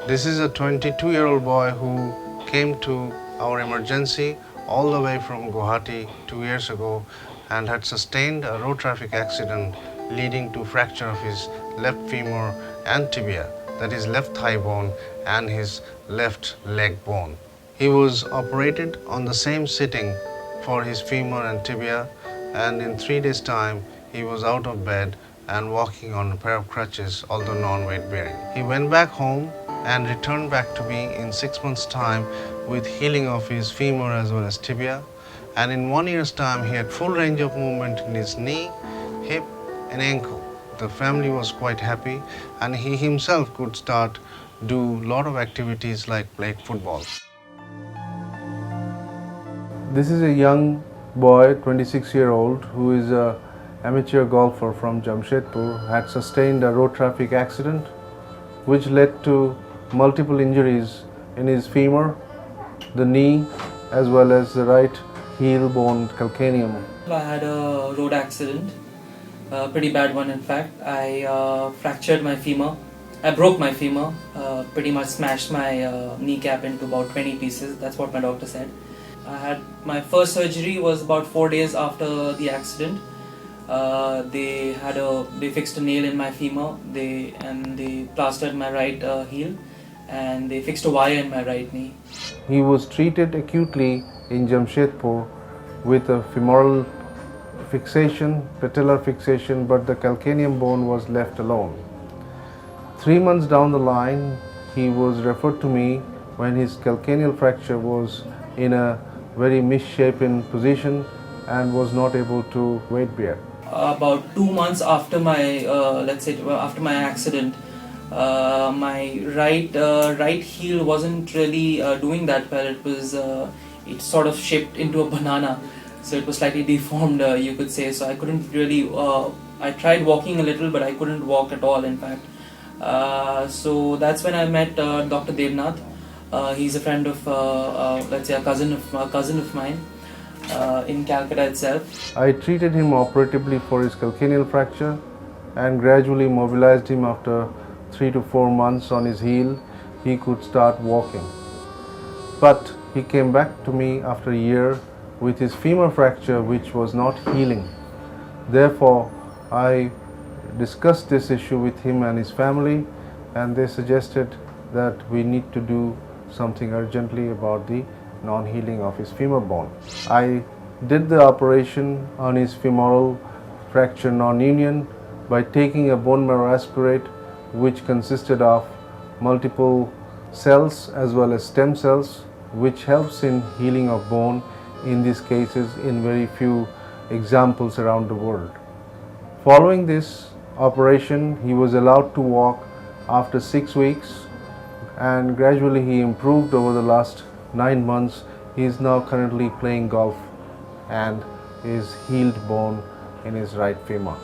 This is a 22-year-old boy who came to our emergency all the way from Guwahati 2 years ago and had sustained a road traffic accident leading to fracture of his left femur and tibia, that is left thigh bone, and his left leg bone. He was operated on the same sitting for his femur and tibia, and in 3 days' time he was out of bed and walking on a pair of crutches, although non-weight bearing. He went back home and returned back to me in 6 months' time with healing of his femur as well as tibia. And in 1 year's time, he had full range of movement in his knee, hip, and ankle. The family was quite happy, and he himself could start do a lot of activities like play football. This is a young boy, 26-year-old, who is an amateur golfer from Jamshedpur, had sustained a road traffic accident which led to multiple injuries in his femur, the knee, as well as the right heel bone calcaneum. I had a road accident, a pretty bad one in fact. I fractured my femur. I broke my femur, pretty much smashed my kneecap into about 20 pieces. That's what my doctor said. I had my first surgery was about 4 days after the accident. They fixed a nail in my femur. They plastered my right heel, and they fixed a wire in my right knee. He was treated acutely in Jamshedpur with a femoral fixation, patellar fixation, but the calcaneum bone was left alone. 3 months down the line, he was referred to me when his calcaneal fracture was in a very misshapen position and was not able to weight bear. About 2 months after my after my accident, my right heel wasn't really doing that well. It sort of shaped into a banana, so it was slightly deformed, you could say. So I couldn't really. I tried walking a little, but I couldn't walk at all. In fact, so that's when I met Dr. Devnath. He's a friend of, a cousin of mine in Calcutta itself. I treated him operatively for his calcaneal fracture and gradually mobilized him. After 3 to 4 months on his heel, he could start walking. But he came back to me after a year with his femur fracture, which was not healing. Therefore, I discussed this issue with him and his family, and they suggested that we need to do something urgently about the non-healing of his femur bone. I did the operation on his femoral fracture non-union by taking a bone marrow aspirate, which consisted of multiple cells as well as stem cells, which helps in healing of bone in these cases in very few examples around the world. Following this operation, he was allowed to walk after 6 weeks, and gradually he improved over the last 9 months. He is now currently playing golf and is healed bone in his right femur.